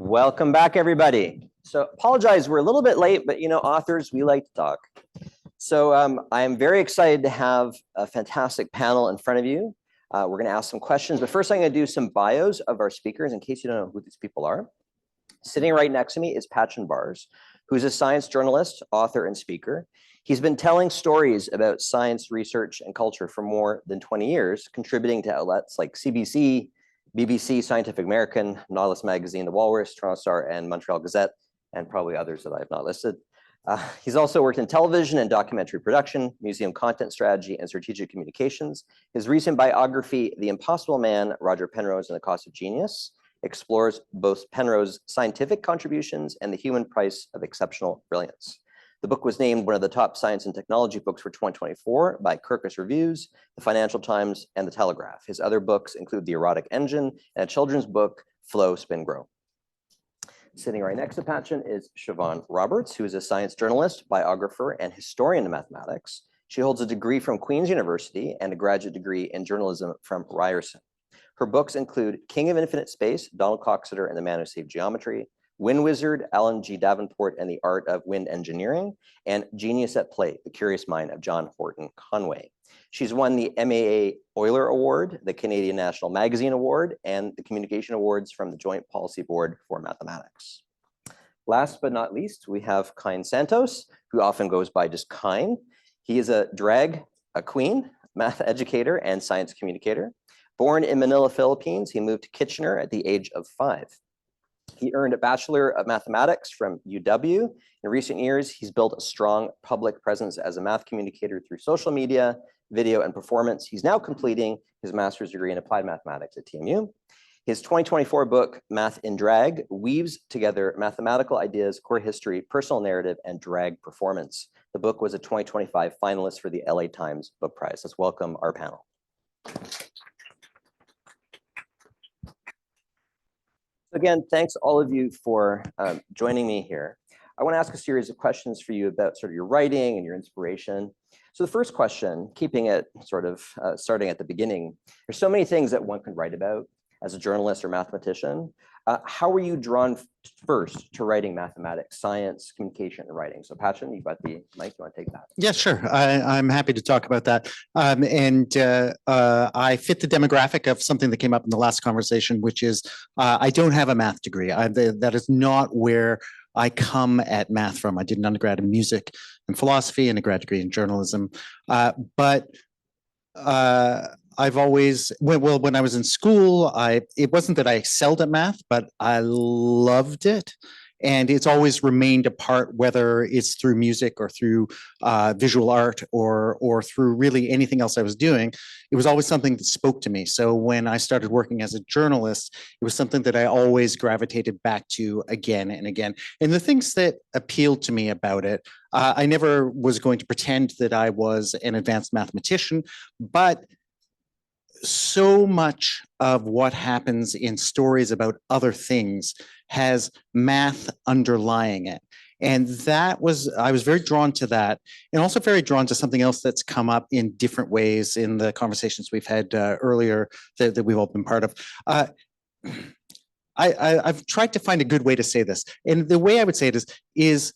Welcome back, everybody. So apologize, we're a little bit late, but authors, we like to talk. So I am very excited to have a fantastic panel in front of you. We're going to ask some questions, but first I'm going to do some bios of our speakers in case you don't know who these people are. Sitting right next to me is Patchen, who's a science journalist, author, and speaker. He's been telling stories about science, research, and culture for more than 20 years, contributing to outlets like CBC, BBC, Scientific American, Nautilus Magazine, The Walrus, Toronto Star, and Montreal Gazette, and probably others that I have not listed. He's also worked in television and documentary production, museum content strategy, and strategic communications. His recent biography, The Impossible Man, Roger Penrose and the Cost of Genius, explores both Penrose's scientific contributions and the human price of exceptional brilliance. The book was named one of the top science and technology books for 2024 by Kirkus Reviews, the Financial Times, and the Telegraph. His other books include The Erotic Engine and a children's book, Flow, Spin, Grow. Sitting right next to Patchen is Siobhan Roberts, who is a science journalist, biographer, and historian of mathematics. She holds a degree from Queen's University and a graduate degree in journalism from Ryerson. Her books include King of Infinite Space, Donald Coxeter and the Man Who Saved Geometry, Wind Wizard, Alan G. Davenport and the Art of Wind Engineering, and Genius at Play, The Curious Mind of John Horton Conway. She's won the MAA Euler Award, the Canadian National Magazine Award, and the Communication Awards from the Joint Policy Board for Mathematics. Last but not least, we have Kyne Santos, who often goes by just Kyne. He is a drag queen, math educator, and science communicator. Born in Manila, Philippines, he moved to Kitchener at the age of 5. He earned a Bachelor of Mathematics from UW. In recent years, he's built a strong public presence as a math communicator through social media, video, and performance. He's now completing his master's degree in applied mathematics at TMU. His 2024 book, Math in Drag, weaves together mathematical ideas, core history, personal narrative, and drag performance. The book was a 2025 finalist for the LA Times Book Prize. Let's welcome our panel. Again, thanks all of you for joining me here. I want to ask a series of questions for you about sort of your writing and your inspiration. So the first question, keeping it sort of starting at the beginning, there's so many things that one can write about as a journalist or mathematician. How were you drawn first to writing mathematics, science, communication, and writing? So Patchen, you've got the mic. You want to take that? Yeah, sure. I'm happy to talk about that. I fit the demographic of something that came up in the last conversation, which is I don't have a math degree. That is not where I come at math from. I did an undergrad in music and philosophy and a grad degree in journalism. I've always, well, when I was in school, it wasn't that I excelled at math, but I loved it. And it's always remained a part, whether it's through music or through visual art or through really anything else I was doing. It was always something that spoke to me. So when I started working as a journalist, it was something that I always gravitated back to again and again. And the things that appealed to me about it, I never was going to pretend that I was an advanced mathematician, but so much of what happens in stories about other things has math underlying it. And I was very drawn to that, and also very drawn to something else that's come up in different ways in the conversations we've had earlier that we've all been part of. I've tried to find a good way to say this. And the way I would say it is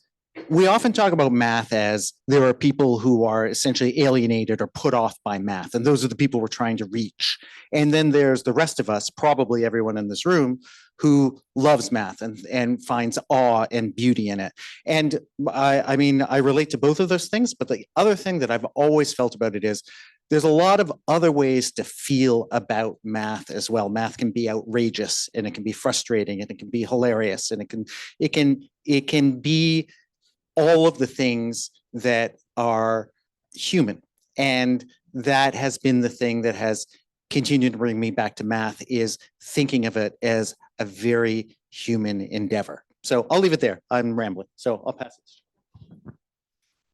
we often talk about math as there are people who are essentially alienated or put off by math, and those are the people we're trying to reach. And then there's the rest of us, probably everyone in this room, who loves math and finds awe and beauty in it. And I mean, I relate to both of those things, but the other thing that I've always felt about it is there's a lot of other ways to feel about math as well. Math can be outrageous, and it can be frustrating, and it can be hilarious, and it can be all of the things that are human. And that has been the thing that has continued to bring me back to math, is thinking of it as a very human endeavor. So I'll leave it there. I'm rambling, so I'll pass it.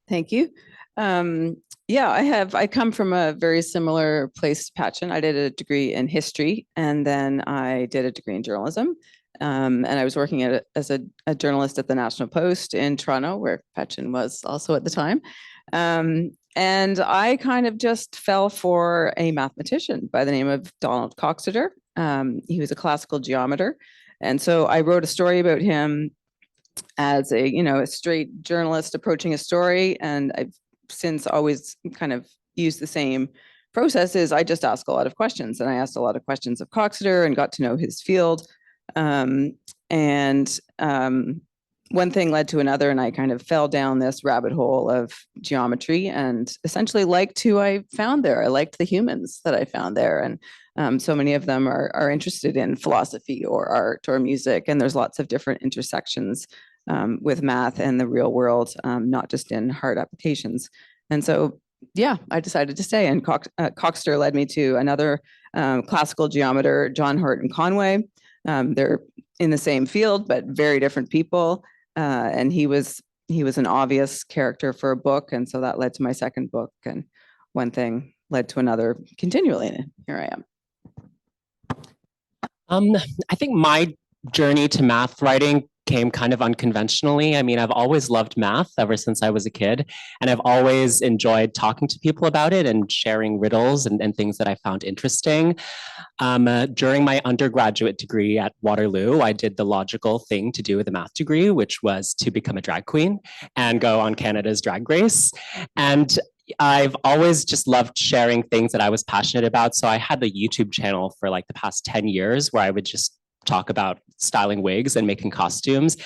Thank you. Yeah, I come from a very similar place to Patchen. I did a degree in history, and then I did a degree in journalism. And I was working as a journalist at the National Post in Toronto, where Patchen was also at the time. And I kind of just fell for a mathematician by the name of Donald Coxeter. He was a classical geometer. And so I wrote a story about him as a, a straight journalist approaching a story. And I've since always kind of used the same process. Is I just ask a lot of questions, and I asked a lot of questions of Coxeter and got to know his field. And one thing led to another, and I kind of fell down this rabbit hole of geometry and essentially liked who I found there. I liked the humans that I found there. And so many of them are interested in philosophy or art or music. And there's lots of different intersections with math and the real world, not just in hard applications. And so, yeah, I decided to stay. And Coxeter led me to another classical geometer, John Horton Conway. They're in the same field, but very different people. And he was an obvious character for a book. And so that led to my second book. And one thing led to another continually. And here I am. I think my journey to math writing came kind of unconventionally. I mean, I've always loved math ever since I was a kid, and I've always enjoyed talking to people about it and sharing riddles and things that I found interesting. During my undergraduate degree at Waterloo, I did the logical thing to do with a math degree, which was to become a drag queen and go on Canada's Drag Race. And I've always just loved sharing things that I was passionate about. So I had the YouTube channel for like the past 10 years where I would just talk about styling wigs and making costumes.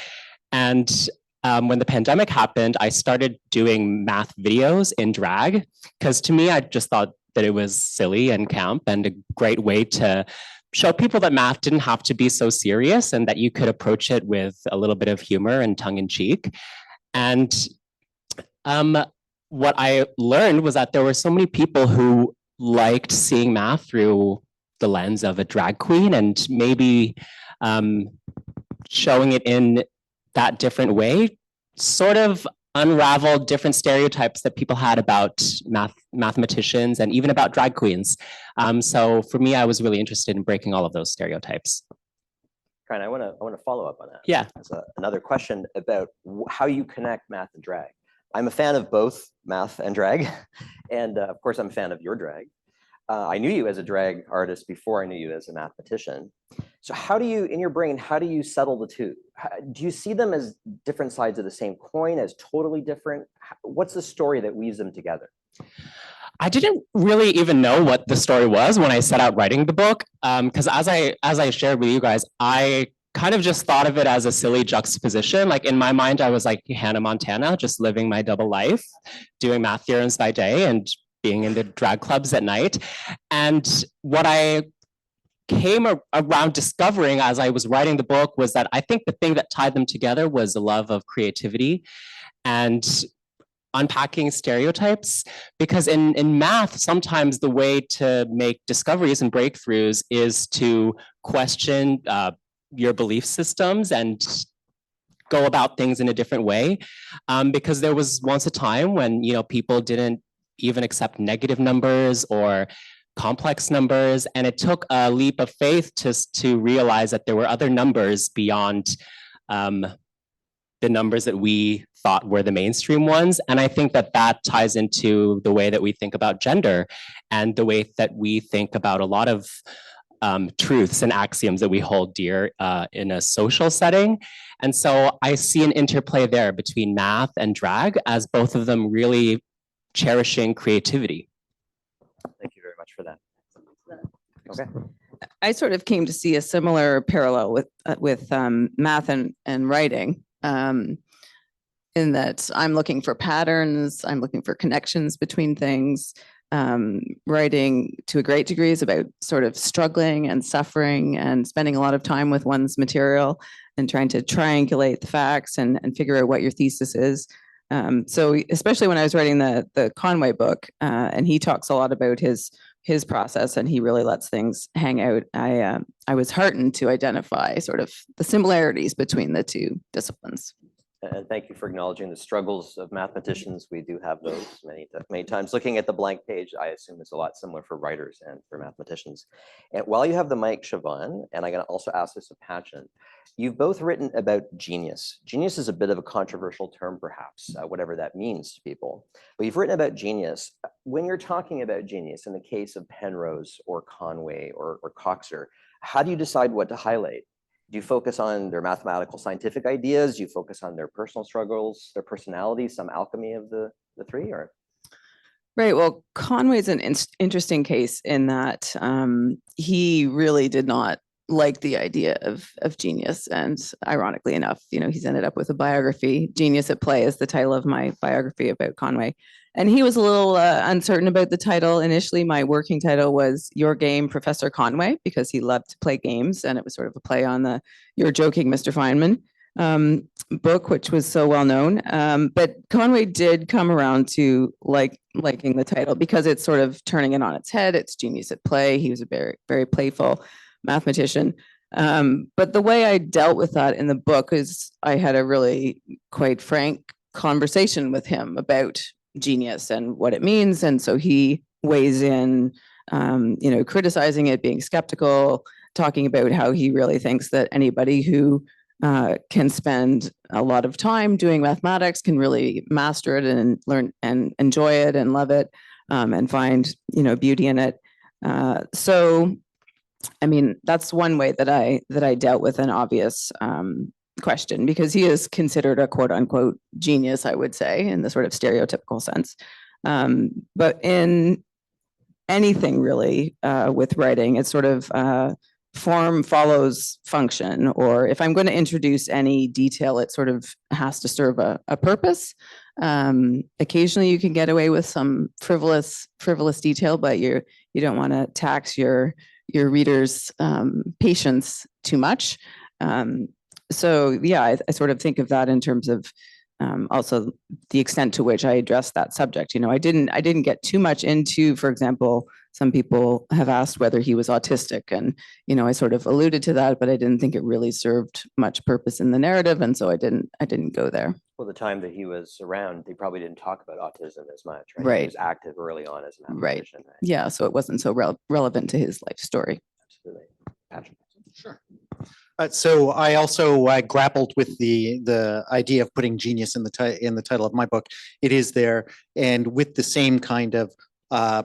And when the pandemic happened, I started doing math videos in drag, because to me, I just thought that it was silly and camp and a great way to show people that math didn't have to be so serious and that you could approach it with a little bit of humor and tongue in cheek. And what I learned was that there were so many people who liked seeing math through the lens of a drag queen, and maybe showing it in that different way sort of unraveled different stereotypes that people had about mathematicians and even about drag queens. So for me, I was really interested in breaking all of those stereotypes. Kyne, I want to follow up on that. Yeah. As another question about how you connect math and drag. I'm a fan of both math and drag, and of course, I'm a fan of your drag. I knew you as a drag artist before I knew you as a mathematician. So how do you, in your brain, how do you settle the two? Do you see them as different sides of the same coin, as totally different? What's the story that weaves them together? I didn't really even know what the story was when I set out writing the book, because as I shared with you guys, I kind of just thought of it as a silly juxtaposition. Like in my mind, I was like Hannah Montana, just living my double life, doing math theorems by day and being in the drag clubs at night. And what I came around discovering as I was writing the book was that I think the thing that tied them together was a love of creativity and unpacking stereotypes. Because in math, sometimes the way to make discoveries and breakthroughs is to question your belief systems and go about things in a different way. Because there was once a time when people didn't even accept negative numbers or complex numbers, and it took a leap of faith to realize that there were other numbers beyond the numbers that we thought were the mainstream ones. And I think that ties into the way that we think about gender and the way that we think about a lot of truths and axioms that we hold dear in a social setting. And so I see an interplay there between math and drag, as both of them really cherishing creativity. Thank you very much for that. Okay. I sort of came to see a similar parallel with math and writing, in that I'm looking for patterns, I'm looking for connections between things. Writing to a great degree is about sort of struggling and suffering and spending a lot of time with one's material and trying to triangulate the facts and figure out what your thesis is. So especially when I was writing the Conway book, and he talks a lot about his process, and he really lets things hang out. I was heartened to identify sort of the similarities between the two disciplines. And thank you for acknowledging the struggles of mathematicians. We do have those many times. Looking at the blank page, I assume it's a lot similar for writers and for mathematicians. And while you have the mic, Siobhan, and I'm going to also ask this of Patchen, you've both written about genius. Genius is a bit of a controversial term, perhaps, whatever that means to people. But you've written about genius. When you're talking about genius, in the case of Penrose or Conway or Coxeter, how do you decide what to highlight? Do you focus on their mathematical scientific ideas? Do you focus on their personal struggles, their personality, some alchemy of the three? Or Right. Well, Conway's an interesting case in that he really did not like the idea of genius. And ironically enough, he's ended up with a biography. Genius at Play is the title of my biography about Conway. And he was a little uncertain about the title. Initially, my working title was Your Game, Professor Conway, because he loved to play games. And it was sort of a play on the You're Joking, Mr. Feynman book, which was so well known. But Conway did come around to liking the title because it's sort of turning it on its head. It's genius at play. He was a very, very playful mathematician. But the way I dealt with that in the book is I had a really quite frank conversation with him about genius and what it means. And so he weighs in, criticizing it, being skeptical, talking about how he really thinks that anybody who can spend a lot of time doing mathematics, can really master it and learn and enjoy it and love it, and find beauty in it. So, I mean, that's one way that I dealt with an obvious question, because he is considered a quote unquote genius, I would say, in the sort of stereotypical sense. But in anything really with writing, it's sort of form follows function, or if I'm going to introduce any detail, it sort of has to serve a purpose. Occasionally you can get away with some frivolous detail, but you don't want to tax your readers' patience too much. So yeah, I sort of think of that in terms of also the extent to which I addressed that subject. I didn't get too much into, for example, some people have asked whether he was autistic, and I sort of alluded to that, but I didn't think it really served much purpose in the narrative, and so I didn't go there. Well, the time that he was around, they probably didn't talk about autism as much, right? Right. He was active early on as a mathematician. Right. Yeah, so it wasn't so relevant to his life story. Absolutely. Patchen. Sure. So I also grappled with the idea of putting genius in the title of my book. It is there, and with the same kind of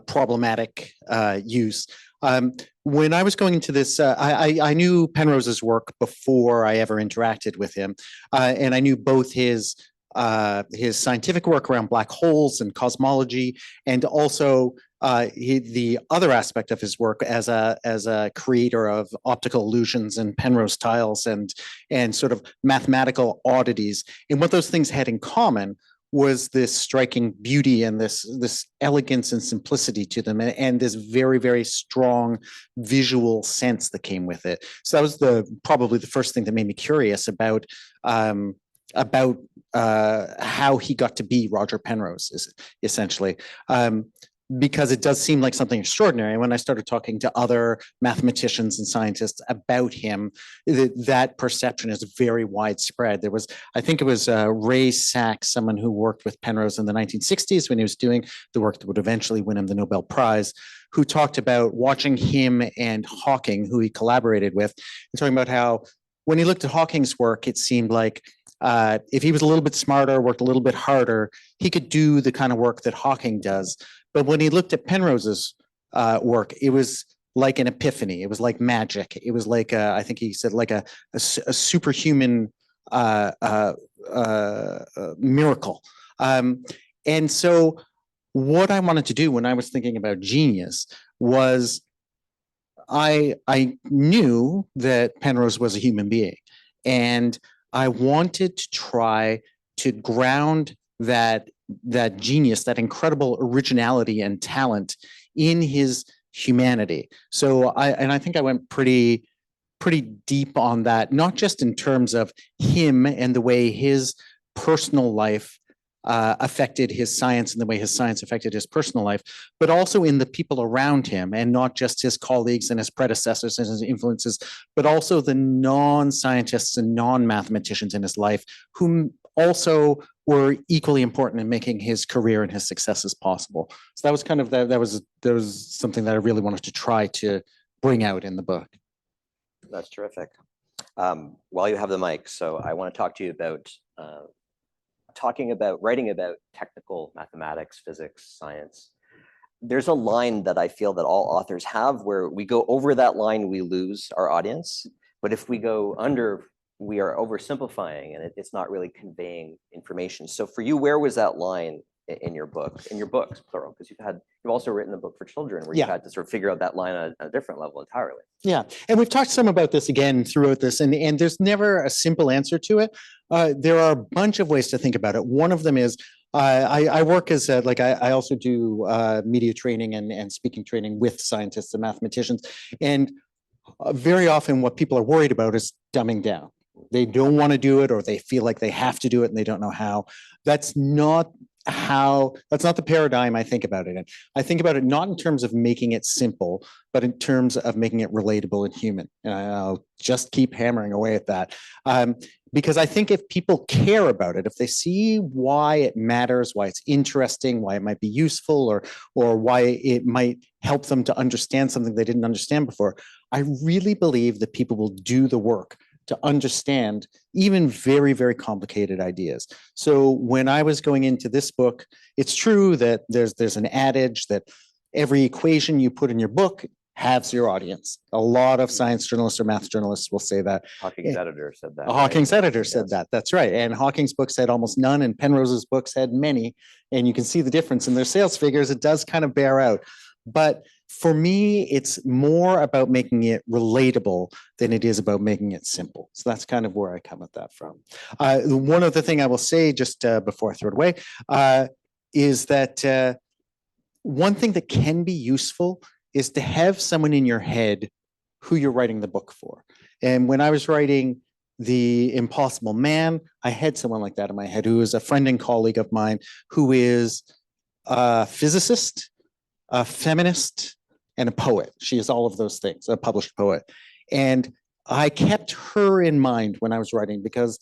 problematic use. When I was going into this, I knew Penrose's work before I ever interacted with him, and I knew both his scientific work around black holes and cosmology, and also the other aspect of his work as a creator of optical illusions and Penrose tiles and sort of mathematical oddities. And what those things had in common was this striking beauty and this elegance and simplicity to them, and this very, very strong visual sense that came with it. So that was probably the first thing that made me curious about how he got to be Roger Penrose, essentially. Because it does seem like something extraordinary. When I started talking to other mathematicians and scientists about him, that perception is very widespread. I think it was Ray Sachs, someone who worked with Penrose in the 1960s when he was doing the work that would eventually win him the Nobel Prize, who talked about watching him and Hawking, who he collaborated with, and talking about how when he looked at Hawking's work, it seemed like if he was a little bit smarter, worked a little bit harder, he could do the kind of work that Hawking does. But when he looked at Penrose's work, it was like an epiphany. It was like magic. It was like I think he said like a superhuman miracle. And so what I wanted to do when I was thinking about genius was I knew that Penrose was a human being, and I wanted to try to ground that genius, that incredible originality and talent in his humanity. So I think I went pretty deep on that, not just in terms of him and the way his personal life affected his science and the way his science affected his personal life, but also in the people around him, and not just his colleagues and his predecessors and his influences, but also the non-scientists and non-mathematicians in his life, whom also were equally important in making his career and his successes possible. So that was kind of that was something that I really wanted to try to bring out in the book. That's terrific. While you have the mic, so I want to talk to you about writing about technical mathematics, physics, science. There's a line that I feel that all authors have where we go over that line, we lose our audience. But if we go under, we are oversimplifying and it's not really conveying information. So for you, where was that line in your book, in your books, plural? Because you've also written a book for children where you've had to sort of figure out that line on a different level entirely. Yeah, and we've talked some about this again throughout this, and there's never a simple answer to it. There are a bunch of ways to think about it. One of them is I work as I also do media training and speaking training with scientists and mathematicians, and very often what people are worried about is dumbing down. They don't want to do it, or they feel like they have to do it and they don't know how. That's not the paradigm I think about it in. I think about it not in terms of making it simple, but in terms of making it relatable and human. And I'll just keep hammering away at that. Because I think if people care about it, if they see why it matters, why it's interesting, why it might be useful, or why it might help them to understand something they didn't understand before, I really believe that people will do the work to understand even very, very complicated ideas. So when I was going into this book, it's true that there's an adage that every equation you put in your book halves your audience. A lot of science journalists or math journalists will say that. Hawking's editor said that. Hawking's editor said that. That's right. And Hawking's books had almost none, and Penrose's books had many. And you can see the difference in their sales figures. It does kind of bear out. But for me, it's more about making it relatable than it is about making it simple. So that's kind of where I come at that from. One other thing I will say just before I throw it away is that one thing that can be useful is to have someone in your head who you're writing the book for. And when I was writing The Impossible Man, I had someone like that in my head who is a friend and colleague of mine who is a physicist, a feminist, and a poet. She is all of those things, a published poet. And I kept her in mind when I was writing because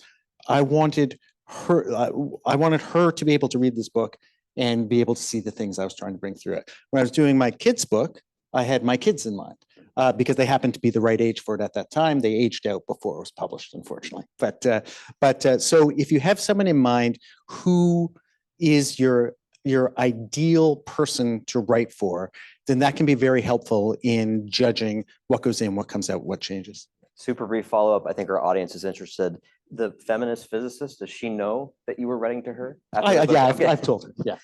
I wanted her to be able to read this book and be able to see the things I was trying to bring through it. When I was doing my kids' book, I had my kids in mind because they happened to be the right age for it at that time. They aged out before it was published, unfortunately. But so if you have someone in mind who is your ideal person to write for, then that can be very helpful in judging what goes in, what comes out, what changes. Super brief follow-up. I think our audience is interested. The feminist physicist, does she know that you were writing to her? Yeah, I've told her. Yeah.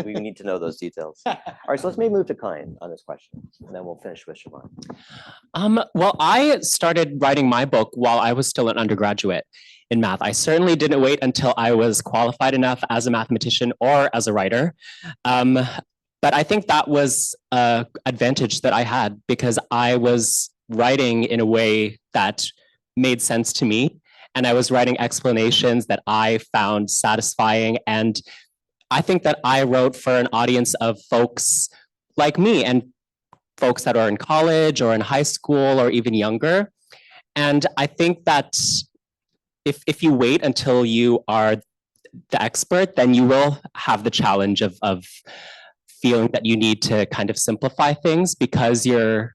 We need to know those details. All right, so let's maybe move to Kyne on this question, and then we'll finish with Siobhan. Well, I started writing my book while I was still an undergraduate in math. I certainly didn't wait until I was qualified enough as a mathematician or as a writer. But I think that was an advantage that I had because I was writing in a way that made sense to me. And I was writing explanations that I found satisfying. And I think that I wrote for an audience of folks like me and folks that are in college or in high school or even younger. And I think that if you wait until you are the expert, then you will have the challenge of feeling that you need to kind of simplify things because your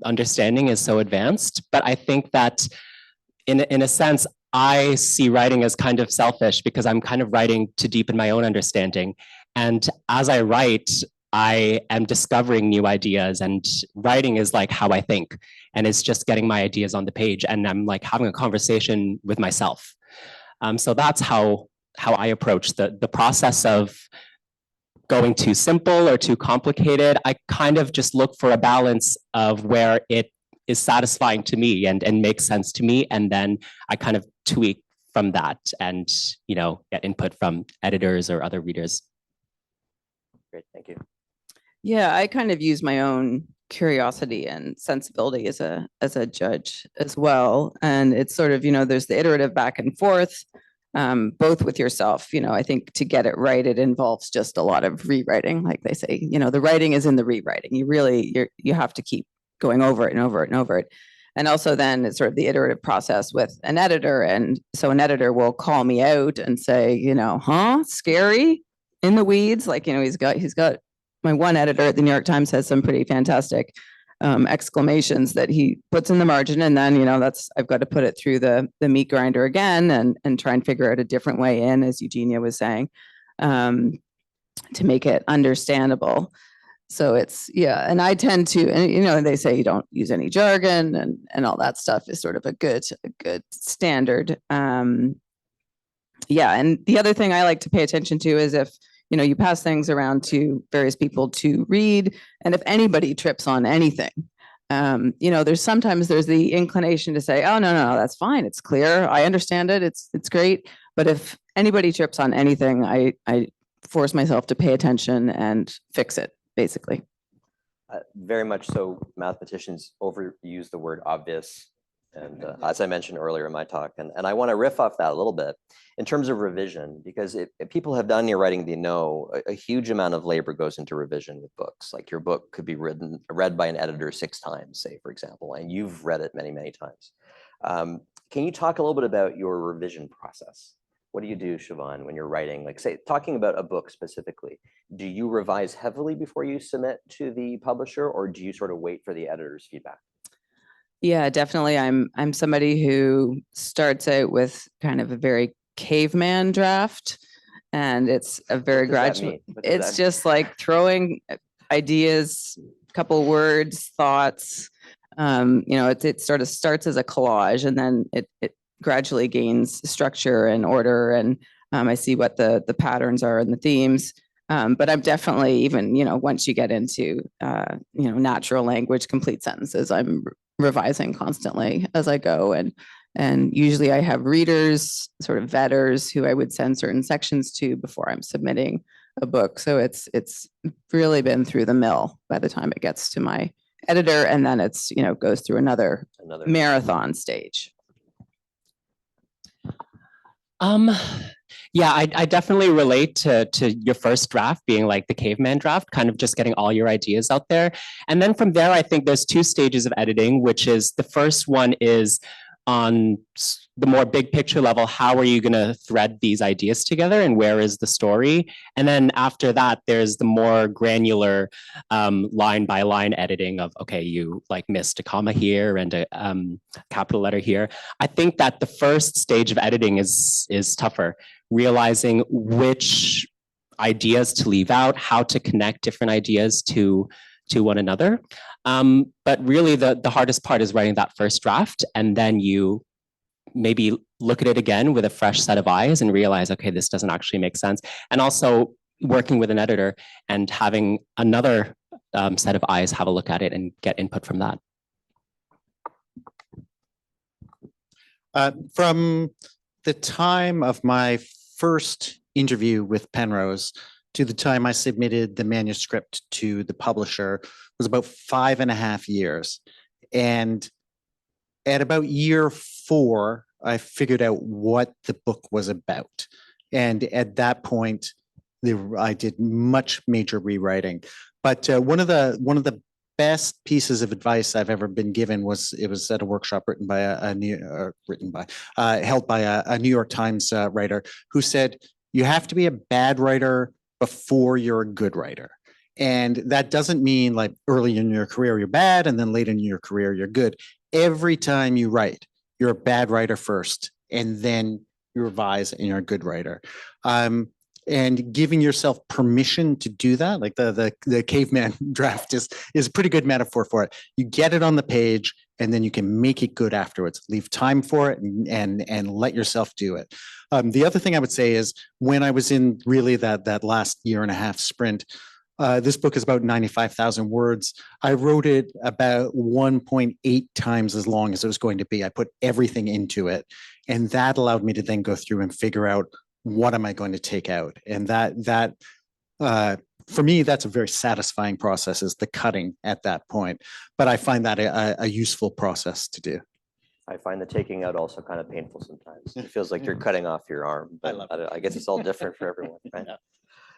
understanding is so advanced. But I think that in a sense, I see writing as kind of selfish because I'm kind of writing to deepen my own understanding. And as I write, I am discovering new ideas, and writing is like how I think. And it's just getting my ideas on the page, and I'm like having a conversation with myself. So that's how I approach the process of going too simple or too complicated. I kind of just look for a balance of where it is satisfying to me and makes sense to me. And then I kind of tweak from that and, get input from editors or other readers. Great, thank you. Yeah, I kind of use my own curiosity and sensibility as a judge as well. And it's sort of, there's the iterative back and forth, both with yourself. I think to get it right, it involves just a lot of rewriting. Like they say, the writing is in the rewriting. You have to keep going over it and over it and over it. And also then it's sort of the iterative process with an editor. And so an editor will call me out and say, scary in the weeds. Like, he's got my one editor at the New York Times has some pretty fantastic exclamations that he puts in the margin. And then, I've got to put it through the meat grinder again and try and figure out a different way in, as Eugenia was saying, to make it understandable. So it's, yeah, and I tend to, and they say you don't use any jargon and all that stuff is sort of a good standard. Yeah, and the other thing I like to pay attention to is if, you pass things around to various people to read, and if anybody trips on anything, there's the inclination to say, oh, no, that's fine. It's clear. I understand it. It's great. But if anybody trips on anything, I force myself to pay attention and fix it, basically. Very much so. Mathematicians overuse the word obvious. And as I mentioned earlier in my talk, and I want to riff off that a little bit in terms of revision, because if people have done your writing, they know a huge amount of labor goes into revision with books. Like your book could be read by an editor 6 times, say, for example, and you've read it many, many times. Can you talk a little bit about your revision process? What do you do, Siobhan, when you're writing, like say, talking about a book specifically? Do you revise heavily before you submit to the publisher, or do you sort of wait for the editor's feedback? Yeah, definitely. I'm somebody who starts out with kind of a very caveman draft, and it's a very gradual. It's just like throwing ideas, couple words, thoughts. It sort of starts as a collage, and then it gradually gains structure and order, and I see what the patterns are and the themes. But I'm definitely, even once you get into natural language, complete sentences, I'm revising constantly as I go, and usually I have readers, sort of vetters, who I would send certain sections to before I'm submitting a book. So it's really been through the mill by the time it gets to my editor, and then it's goes through another marathon stage. Yeah, I definitely relate to your first draft being like the caveman draft, kind of just getting all your ideas out there. And then from there, I think there's 2 stages of editing, which is the first one is on the more big picture level. How are you going to thread these ideas together, and where is the story? And then after that, there's the more granular line by line editing of, okay, you like missed a comma here and a capital letter here. I think that the first stage of editing is tougher, realizing which ideas to leave out, how to connect different ideas to one another. But really the hardest part is writing that first draft, and then you maybe look at it again with a fresh set of eyes and realize, okay, this doesn't actually make sense. And also working with an editor and having another set of eyes have a look at it and get input from that. From the time of my first interview with Penrose to the time I submitted the manuscript to the publisher was about 5.5 years. And at about year 4, I figured out what the book was about. And at that point, I did much major rewriting. But one of the best pieces of advice I've ever been given was, it was at a workshop held by a New York Times writer, who said, you have to be a bad writer before you're a good writer. And that doesn't mean like early in your career you're bad and then late in your career you're good. Every time you write, you're a bad writer first, and then you revise and you're a good writer. And giving yourself permission to do that, like the caveman draft is a pretty good metaphor for it. You get it on the page, and then you can make it good afterwards. Leave time for it and let yourself do it. The other thing I would say is, when I was in really that last 1.5-year sprint, this book is about 95,000 words. I wrote it about 1.8 times as long as it was going to be. I put everything into it, and that allowed me to then go through and figure out, what am I going to take out? And that for me, that's a very satisfying process, is the cutting at that point. But I find that a useful process to do. I find the taking out also kind of painful sometimes. It feels like you're cutting off your arm, but I guess it's all different for everyone, right? Yeah.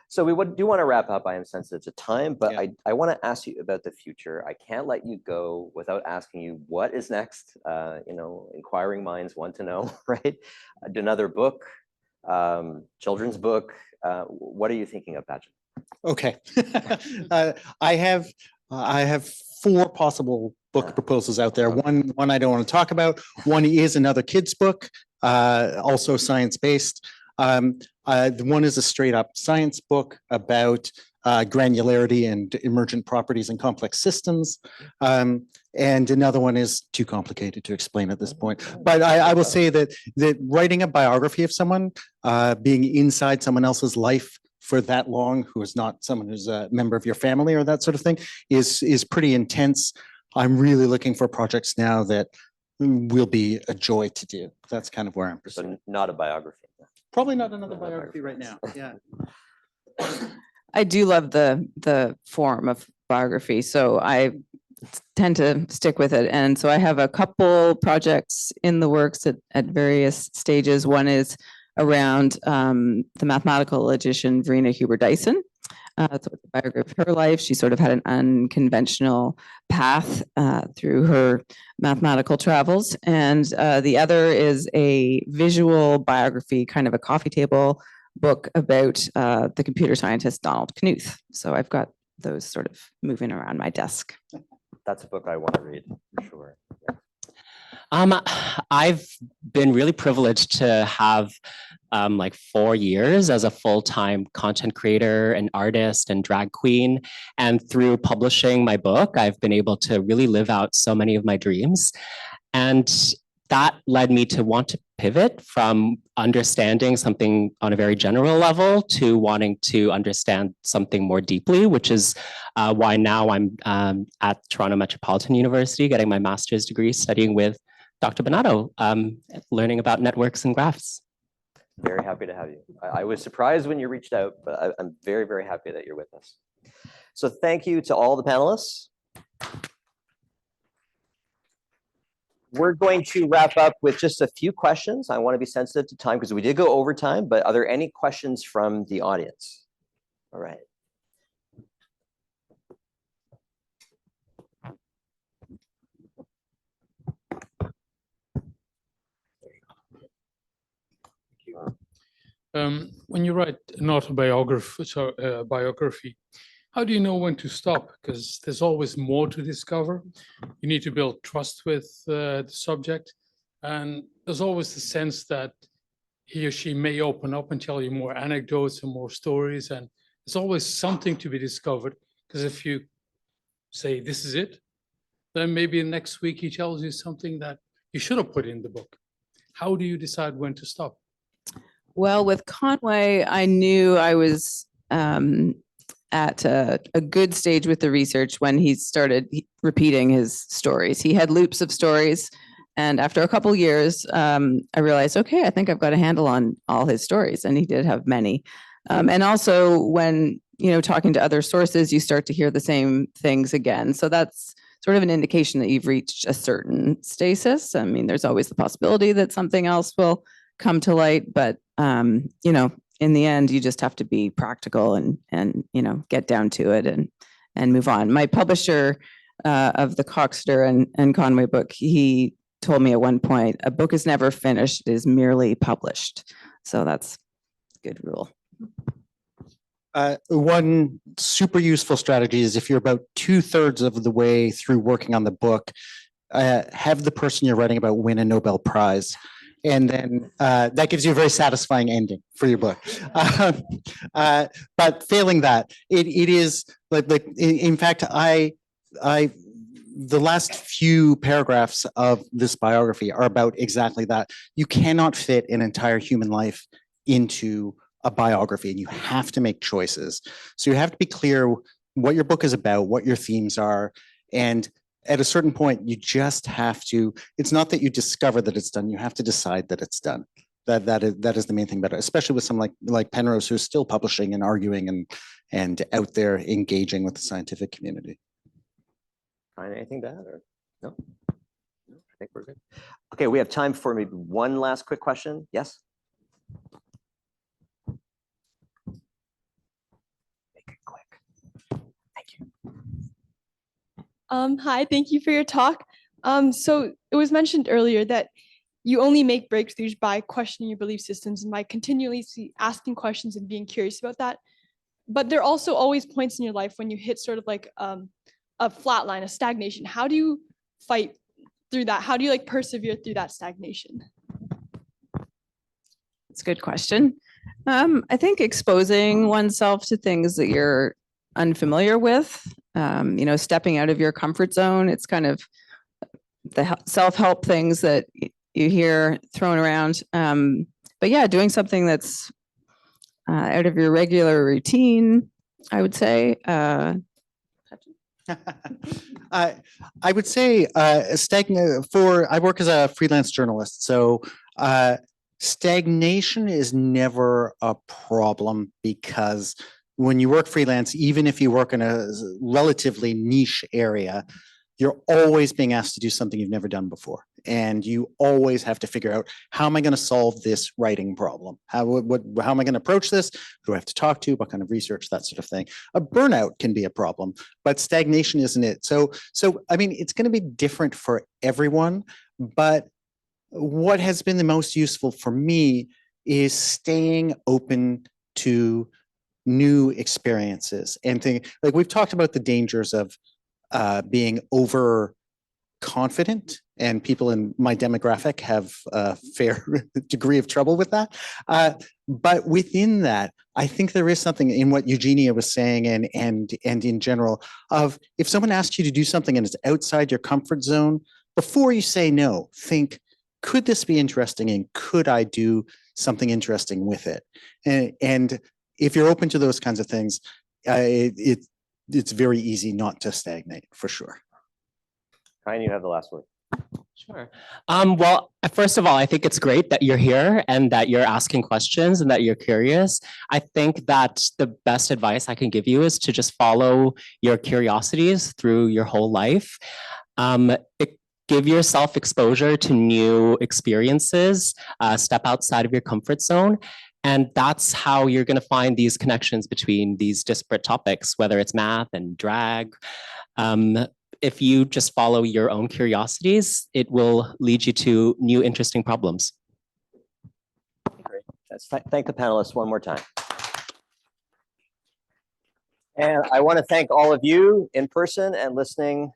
So we do want to wrap up. I am sensitive to time, but yeah. I want to ask you about the future. I can't let you go without asking you, what is next? Inquiring minds want to know, right? Another book, children's book. What are you thinking of, Patchen? Okay. I have 4 possible book proposals out there. One I don't want to talk about. One is another kid's book, also science-based. The one is a straight up science book about granularity and emergent properties in complex systems. And another one is too complicated to explain at this point. But I will say that writing a biography of someone, being inside someone else's life for that long, who is not someone who's a member of your family or that sort of thing, is pretty intense. I'm really looking for projects now that will be a joy to do. That's kind of where I'm pursuing. So not a biography. Probably not another biography right now. Yeah. I do love the form of biography, so I tend to stick with it. And so I have a couple projects in the works at various stages. One is around the mathematical logician Verena Huber-Dyson. So it's a biography of her life. She sort of had an unconventional path through her mathematical travels. And the other is a visual biography, kind of a coffee table book about the computer scientist Donald Knuth. So I've got those sort of moving around my desk. That's a book I want to read for sure. I've been really privileged to have like 4 years as a full-time content creator, an artist, and drag queen. And through publishing my book, I've been able to really live out so many of my dreams. And that led me to want to pivot from understanding something on a very general level to wanting to understand something more deeply, which is why now I'm at Toronto Metropolitan University getting my master's degree studying with Dr. Bonato, learning about networks and graphs. Very happy to have you. I was surprised when you reached out, but I'm very, very happy that you're with us. So thank you to all the panelists. We're going to wrap up with just a few questions. I want to be sensitive to time because we did go over time, but are there any questions from the audience? All right. When you write an biography, how do you know when to stop? Because there's always more to discover. You need to build trust with the subject. And there's always the sense that he or she may open up and tell you more anecdotes and more stories. And there's always something to be discovered. Because if you say, this is it, then maybe next week he tells you something that you should have put in the book. How do you decide when to stop? Well, with Conway, I knew I was at a good stage with the research when he started repeating his stories. He had loops of stories. And after a couple years, I realized, okay, I think I've got a handle on all his stories. And he did have many. And also when, talking to other sources, you start to hear the same things again. So that's sort of an indication that you've reached a certain stasis. I mean, there's always the possibility that something else will come to light, but in the end, you just have to be practical and get down to it and move on. My publisher of the Coxeter and Conway book, he told me at one point, a book is never finished, it is merely published. So that's a good rule. One super useful strategy is if you're about 2/3 of the way through working on the book, have the person you're writing about win a Nobel Prize. And then that gives you a very satisfying ending for your book. But failing that, it is like in fact, the last few paragraphs of this biography are about exactly that. You cannot fit an entire human life into a biography, and you have to make choices. So you have to be clear what your book is about, what your themes are, and at a certain point, you just have to, it's not that you discover that it's done, you have to decide that it's done. That is the main thing about it, especially with someone like Penrose, who's still publishing and arguing and out there engaging with the scientific community. Anything to add or no? No, I think we're good. Okay, we have time for maybe one last quick question. Yes? Make it quick. Thank you. Hi, thank you for your talk. So it was mentioned earlier that you only make breakthroughs by questioning your belief systems and by continually asking questions and being curious about that. But there are also always points in your life when you hit sort of like a flat line, a stagnation. How do you fight through that? How do you persevere through that stagnation? It's a good question. I think exposing oneself to things that you're unfamiliar with. Stepping out of your comfort zone. It's kind of the self-help things that you hear thrown around. But yeah, doing something that's out of your regular routine, I would say. I would say I work as a freelance journalist, so stagnation is never a problem because when you work freelance, even if you work in a relatively niche area, you're always being asked to do something you've never done before. And you always have to figure out, how am I going to solve this writing problem? How am I going to approach this? Who do I have to talk to? What kind of research? That sort of thing. A burnout can be a problem, but stagnation isn't it. So I mean, it's going to be different for everyone, but what has been the most useful for me is staying open to new experiences and things. Like we've talked about the dangers of being overconfident, and people in my demographic have a fair degree of trouble with that. But within that, I think there is something in what Eugenia was saying and in general of, if someone asks you to do something and it's outside your comfort zone, before you say no, think, could this be interesting and could I do something interesting with it? And if you're open to those kinds of things, it's very easy not to stagnate, for sure. Kyne, you have the last word. Sure. Well, first of all, I think it's great that you're here and that you're asking questions and that you're curious. I think that the best advice I can give you is to just follow your curiosities through your whole life. Give yourself exposure to new experiences, step outside of your comfort zone. And that's how you're going to find these connections between these disparate topics, whether it's math and drag. If you just follow your own curiosities, it will lead you to new interesting problems. Great. Let's thank the panelists one more time. And I want to thank all of you in person and listening.